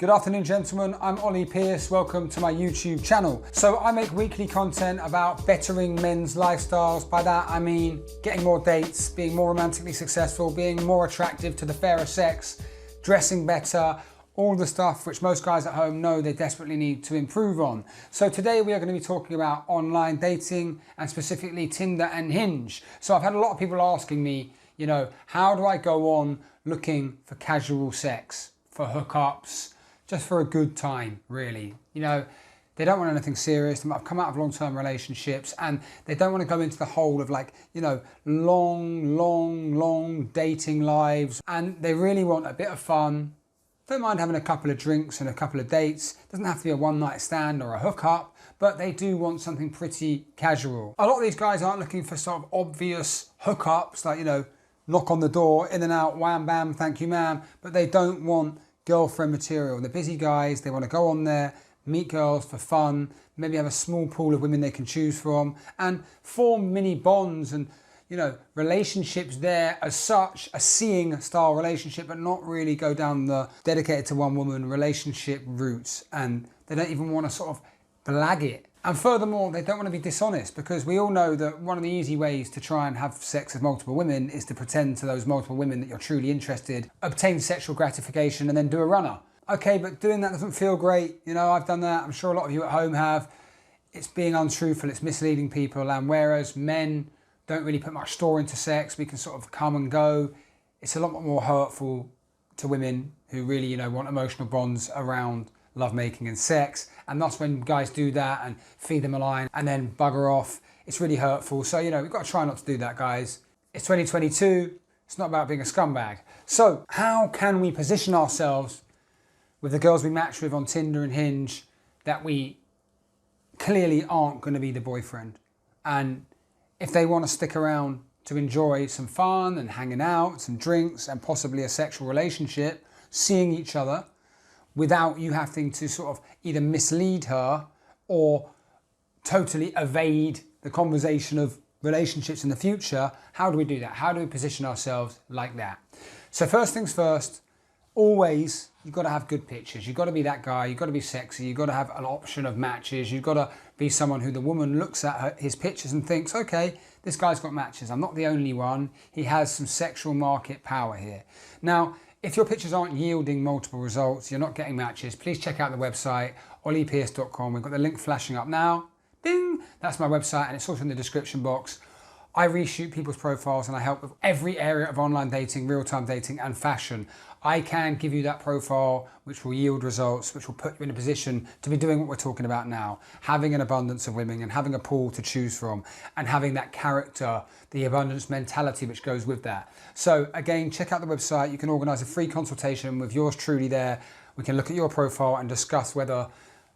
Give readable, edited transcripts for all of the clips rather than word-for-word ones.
Good afternoon, gentlemen. I'm Ollie Pierce. Welcome to my YouTube channel. So I make weekly content about bettering men's lifestyles. By that, I mean getting more dates, being more romantically successful, being more attractive to the fairer sex, dressing better, all the stuff which most guys at home know they desperately need to improve on. So today we are going to be talking about online dating and specifically Tinder and Hinge. So I've had a lot of people asking me, how do I go on looking for casual sex, for hookups, just for a good time, really. They don't want anything serious. They might have come out of long-term relationships and they don't want to go into the whole of long dating lives. And they really want a bit of fun. Don't mind having a couple of drinks and a couple of dates. Doesn't have to be a one-night stand or a hookup, but they do want something pretty casual. A lot of these guys aren't looking for sort of obvious hookups, like, knock on the door, in and out, wham, bam, thank you, ma'am. But they don't want girlfriend material. They're busy guys. They want to go on there, meet girls for fun, maybe have a small pool of women they can choose from and form mini bonds and, relationships there as such, a seeing style relationship, but not really go down the dedicated to one woman relationship route. And they don't even want to sort of blag it. And furthermore, they don't want to be dishonest, because we all know that one of the easy ways to try and have sex with multiple women is to pretend to those multiple women that you're truly interested, obtain sexual gratification and then do a runner. Okay, but doing that doesn't feel great. I've done that. I'm sure a lot of you at home have. It's being untruthful, it's misleading people. And whereas men don't really put much store into sex, we can sort of come and go. It's a lot more hurtful to women who really, want emotional bonds around lovemaking and sex. And that's when guys do that and feed them a line and then bugger off. It's really hurtful. So, we've got to try not to do that, guys. It's 2022. It's not about being a scumbag. So how can we position ourselves with the girls we match with on Tinder and Hinge that we clearly aren't going to be the boyfriend? And if they want to stick around to enjoy some fun and hanging out, some drinks and possibly a sexual relationship, seeing each other, without you having to sort of either mislead her or totally evade the conversation of relationships in the future, how do we do that? How do we position ourselves like that? So first things first, always, you've got to have good pictures. You've got to be that guy. You've got to be sexy. You've got to have an option of matches. You've got to be someone who the woman looks at his pictures and thinks, okay, this guy's got matches. I'm not the only one. He has some sexual market power here. Now, if your pictures aren't yielding multiple results, you're not getting matches, please check out the website, olliepierce.com. We've got the link flashing up now. Ding! That's my website and it's also in the description box. I reshoot people's profiles and I help with every area of online dating, real-time dating and fashion. I can give you that profile which will yield results, which will put you in a position to be doing what we're talking about now, having an abundance of women and having a pool to choose from and having that character, the abundance mentality which goes with that. So again, check out the website. You can organise a free consultation with yours truly there. We can look at your profile and discuss whether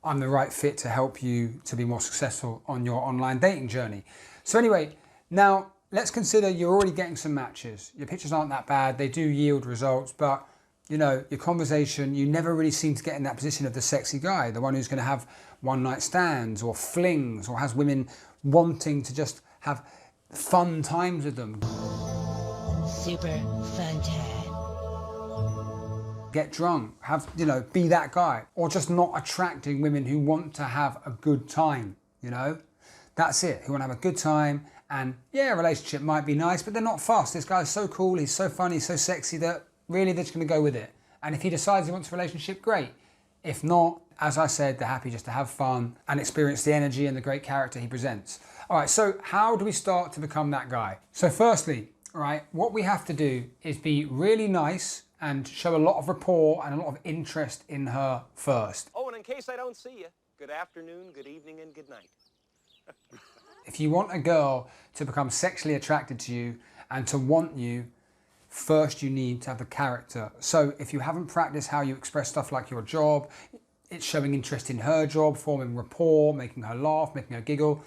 I'm the right fit to help you to be more successful on your online dating journey. So anyway, now let's consider you're already getting some matches. Your pictures aren't that bad. They do yield results, but your conversation, you never really seem to get in that position of the sexy guy, the one who's going to have one night stands or flings or has women wanting to just have fun times with them. Super fun time. Get drunk, be that guy, or just not attracting women who want to have a good time, That's it, who want to have a good time. And yeah, a relationship might be nice, but they're not fussed. This guy's so cool, he's so funny, he's so sexy that really they're just going to go with it. And if he decides he wants a relationship, great. If not, as I said, they're happy just to have fun and experience the energy and the great character he presents. All right, so how do we start to become that guy? So firstly, what we have to do is be really nice and show a lot of rapport and a lot of interest in her first. Oh, and in case I don't see you, good afternoon, good evening, and good night. If you want a girl to become sexually attracted to you and to want you, first you need to have the character. So if you haven't practiced how you express stuff like your job, it's showing interest in her job, forming rapport, making her laugh, making her giggle.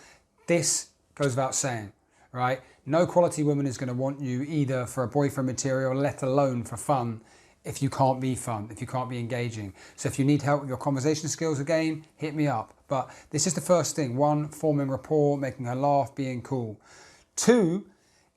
This goes without saying, right? No quality woman is going to want you either for a boyfriend material, let alone for fun, if you can't be fun, if you can't be engaging. So if you need help with your conversation skills again, hit me up. But this is the first thing. 1, forming rapport, making her laugh, being cool. 2,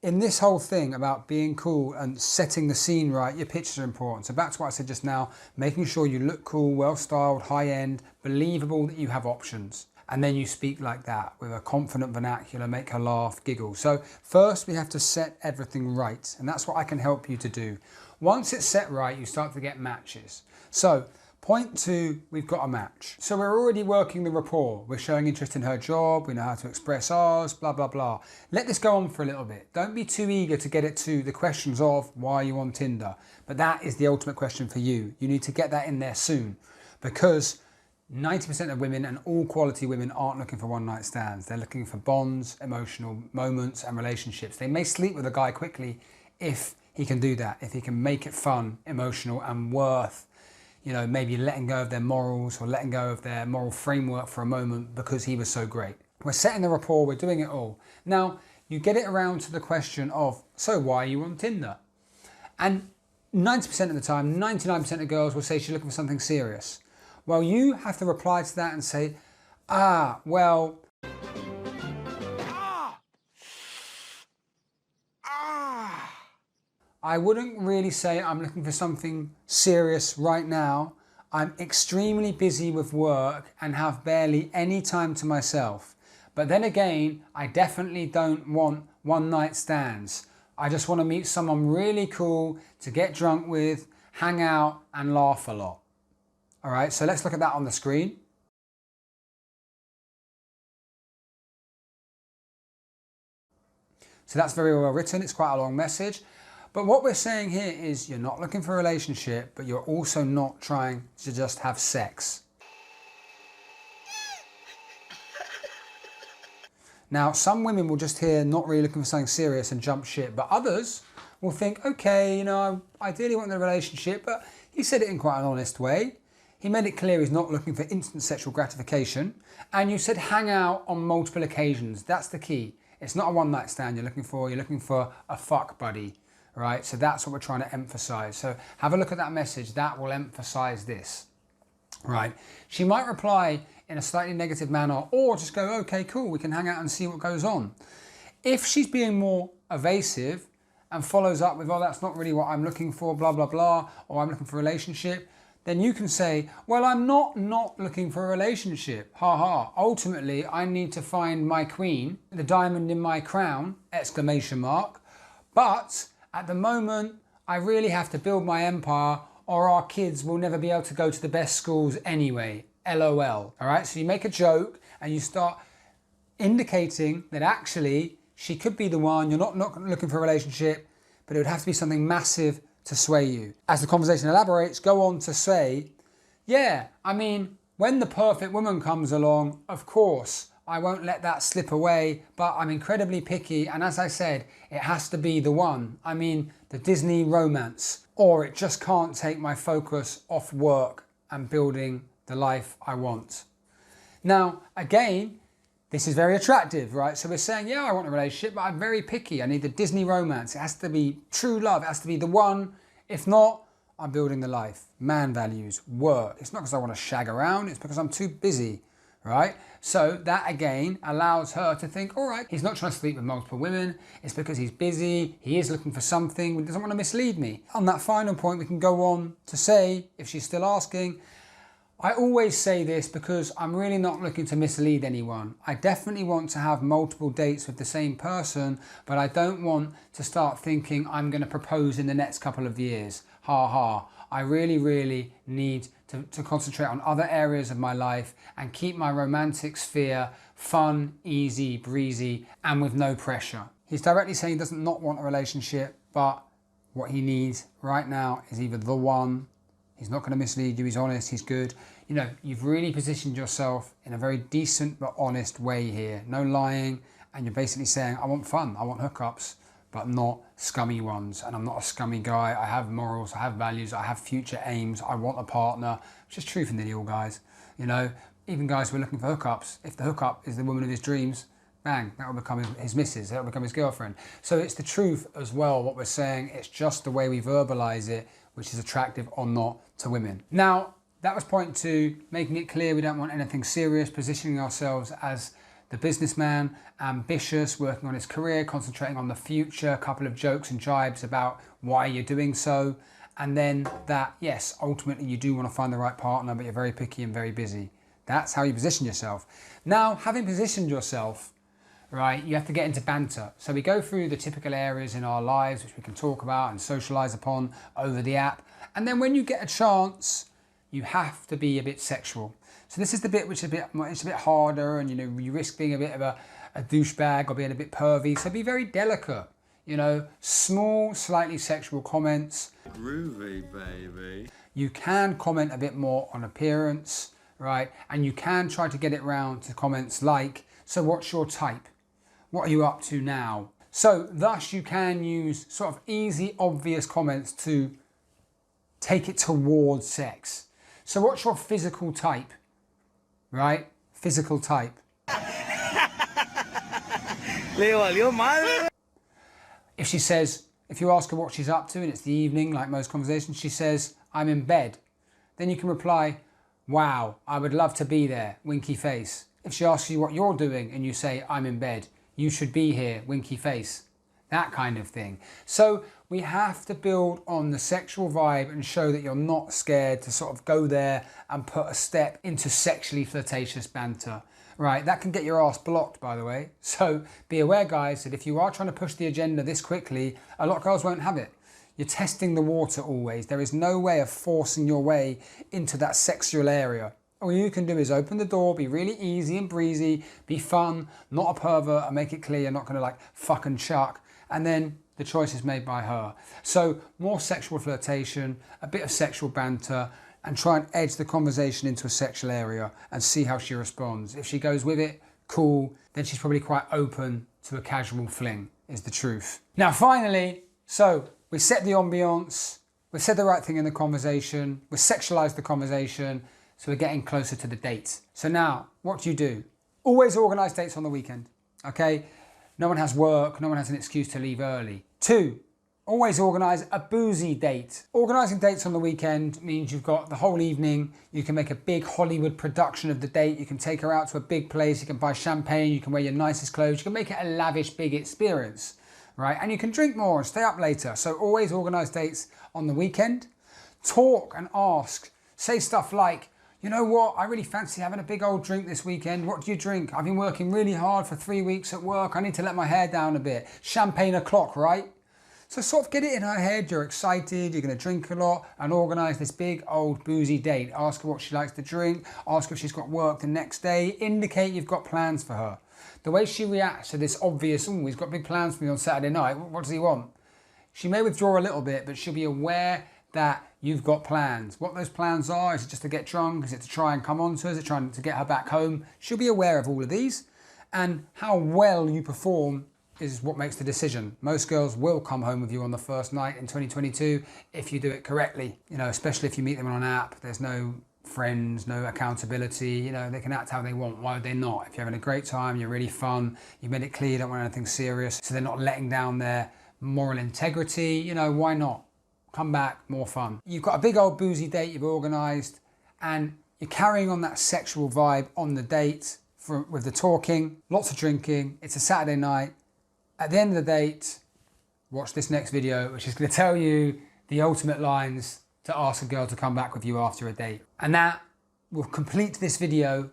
in this whole thing about being cool and setting the scene right, your pictures are important. So back to what I said just now, making sure you look cool, well-styled, high-end, believable that you have options. And then you speak like that with a confident vernacular, make her laugh, giggle. So first we have to set everything right. And that's what I can help you to do. Once it's set right, you start to get matches. So point 2, we've got a match. So we're already working the rapport. We're showing interest in her job. We know how to express ours, blah, blah, blah. Let this go on for a little bit. Don't be too eager to get it to the questions of why are you on Tinder? But that is the ultimate question for you. You need to get that in there soon, because 90% of women and all quality women aren't looking for one night stands. They're looking for bonds, emotional moments and relationships. They may sleep with a guy quickly if he can do that, if he can make it fun, emotional and worth, you know, maybe letting go of their morals or letting go of their moral framework for a moment because he was so great. We're setting the rapport, we're doing it all. Now, you get it around to the question of, so why are you on Tinder? And 90% of the time, 99% of girls will say she's looking for something serious. Well, you have to reply to that and say, well, I wouldn't really say I'm looking for something serious right now. I'm extremely busy with work and have barely any time to myself. But then again, I definitely don't want one night stands. I just want to meet someone really cool to get drunk with, hang out and laugh a lot. All right, so let's look at that on the screen. So that's very well written. It's quite a long message. But what we're saying here is you're not looking for a relationship, but you're also not trying to just have sex. Now, some women will just hear not really looking for something serious and jump ship, but others will think, okay, you know, I ideally want a relationship, but he said it in quite an honest way. He made it clear he's not looking for instant sexual gratification. And you said hang out on multiple occasions. That's the key. It's not a one night stand you're looking for a fuck buddy, right? So that's what we're trying to emphasize. So have a look at that message. That will emphasize this, right? She might reply in a slightly negative manner or just go, okay, cool, we can hang out and see what goes on. If she's being more evasive and follows up with, oh, that's not really what I'm looking for, blah, blah, blah, or I'm looking for a relationship, then you can say, well, I'm not looking for a relationship, ha ha. Ultimately, I need to find my queen, the diamond in my crown, exclamation mark. But at the moment, I really have to build my empire or our kids will never be able to go to the best schools anyway, LOL. All right, so you make a joke and you start indicating that actually she could be the one, you're not looking for a relationship, but it would have to be something massive to sway you. As the conversation elaborates, go on to say, yeah, I mean, when the perfect woman comes along, of course, I won't let that slip away, but I'm incredibly picky. And as I said, it has to be the one. I mean, the Disney romance, or it just can't take my focus off work and building the life I want. Now, again, this is very attractive, right? So we're saying, yeah, I want a relationship, but I'm very picky. I need the Disney romance. It has to be true love. It has to be the one. If not, I'm building the life. Man values, work. It's not because I want to shag around. It's because I'm too busy, right? So that, again, allows her to think, all right, he's not trying to sleep with multiple women. It's because he's busy. He is looking for something. He doesn't want to mislead me. On that final point, we can go on to say, if she's still asking, I always say this because I'm really not looking to mislead anyone. I definitely want to have multiple dates with the same person, but I don't want to start thinking I'm going to propose in the next couple of years. Ha ha. I really need to concentrate on other areas of my life and keep my romantic sphere fun, easy, breezy, and with no pressure. He's directly saying he doesn't not want a relationship, but what he needs right now is either the one. He's not going to mislead you, he's honest, he's good. You know, you've really positioned yourself in a very decent but honest way here. No lying, and you're basically saying, I want fun, I want hookups, but not scummy ones. And I'm not a scummy guy, I have morals, I have values, I have future aims, I want a partner. Which is true for nearly all guys. You know, even guys who are looking for hookups, if the hookup is the woman of his dreams, bang, that will become his missus, that will become his girlfriend. So it's the truth as well, what we're saying, it's just the way we verbalize it, which is attractive or not to women. Now, that was point 2, making it clear we don't want anything serious, positioning ourselves as the businessman, ambitious, working on his career, concentrating on the future, a couple of jokes and jibes about why you're doing so. And then that, yes, ultimately you do want to find the right partner, but you're very picky and very busy. That's how you position yourself. Now, having positioned yourself, right, you have to get into banter. So we go through the typical areas in our lives which we can talk about and socialize upon over the app. And then when you get a chance, you have to be a bit sexual. So this is the bit which is a bit harder, and you risk being a bit of a douchebag or being a bit pervy. So be very delicate. Small, slightly sexual comments. Groovy, baby. You can comment a bit more on appearance, right? And you can try to get it round to comments like, so what's your type? What are you up to now? So thus you can use sort of easy, obvious comments to take it towards sex. So what's your physical type, right? Physical type. If you ask her what she's up to and it's the evening, like most conversations, she says, I'm in bed. Then you can reply, wow, I would love to be there, winky face. If she asks you what you're doing and you say, I'm in bed, you should be here, winky face. That kind of thing. So we have to build on the sexual vibe and show that you're not scared to sort of go there and put a step into sexually flirtatious banter. Right, that can get your ass blocked, by the way. So be aware, guys, that if you are trying to push the agenda this quickly, a lot of girls won't have it. You're testing the water always. There is no way of forcing your way into that sexual area. All you can do is open the door, be really easy and breezy, be fun, not a pervert, and make it clear you're not going to like fuck and chuck. And then the choice is made by her. So more sexual flirtation, a bit of sexual banter, and try and edge the conversation into a sexual area and see how she responds. If she goes with it, cool, then she's probably quite open to a casual fling, is the truth. Now finally, so we set the ambiance, we've said the right thing in the conversation, we've sexualized the conversation, so we're getting closer to the date. So now, what do? Always organize dates on the weekend, okay? No one has work, no one has an excuse to leave early. 2, always organise a boozy date. Organising dates on the weekend means you've got the whole evening. You can make a big Hollywood production of the date. You can take her out to a big place. You can buy champagne. You can wear your nicest clothes. You can make it a lavish, big experience, right? And you can drink more and stay up later. So always organise dates on the weekend. Talk and ask. Say stuff like, you know what, I really fancy having a big old drink this weekend. What do you drink? I've been working really hard for 3 weeks at work. I need to let my hair down a bit. Champagne o'clock, right? So sort of get it in her head, you're excited, you're going to drink a lot and organise this big old boozy date. Ask her what she likes to drink, ask her if she's got work the next day, indicate you've got plans for her. The way she reacts to this obvious, oh, he's got big plans for me on Saturday night, what does he want? She may withdraw a little bit, but she'll be aware that you've got plans. What those plans are, is it just to get drunk? Is it to try and come on to her? Is it trying to get her back home? She'll be aware of all of these, and how well you perform is what makes the decision. Most girls will come home with you on the first night in 2022 if you do it correctly. Especially if you meet them on an app, there's no friends, no accountability, they can act how they want. Why would they not? If you're having a great time, you're really fun, you've made it clear you don't want anything serious, so they're not letting down their moral integrity, why not? Come back, more fun. You've got a big old boozy date you've organised, and you're carrying on that sexual vibe on the date with the talking, lots of drinking, it's a Saturday night. At the end of the date, watch this next video, which is going to tell you the ultimate lines to ask a girl to come back with you after a date. And that will complete this video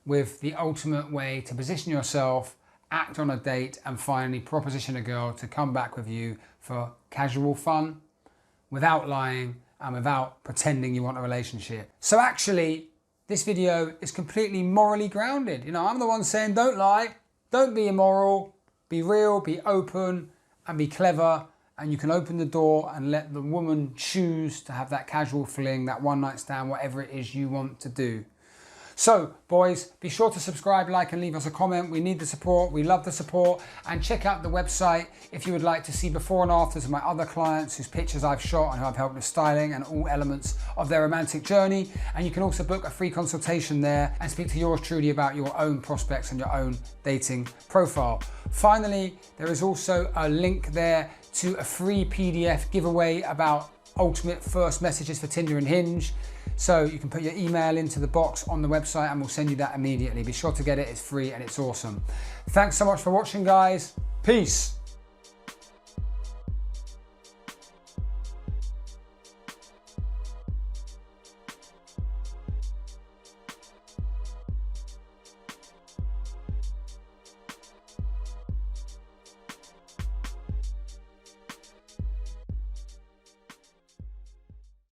with the ultimate way to position yourself, act on a date, and finally proposition a girl to come back with you for casual fun, without lying and without pretending you want a relationship. So actually, this video is completely morally grounded. I'm the one saying don't lie, don't be immoral, be real, be open, and be clever, and you can open the door and let the woman choose to have that casual fling, that one night stand, whatever it is you want to do. So, boys, be sure to subscribe, like, and leave us a comment. We need the support. We love the support. And check out the website if you would like to see before and afters of my other clients whose pictures I've shot and who I've helped with styling and all elements of their romantic journey. And you can also book a free consultation there and speak to yours truly about your own prospects and your own dating profile. Finally, there is also a link there to a free PDF giveaway about ultimate first messages for Tinder and Hinge. So you can put your email into the box on the website and we'll send you that immediately. Be sure to get it, it's free and it's awesome. Thanks so much for watching, guys. Peace.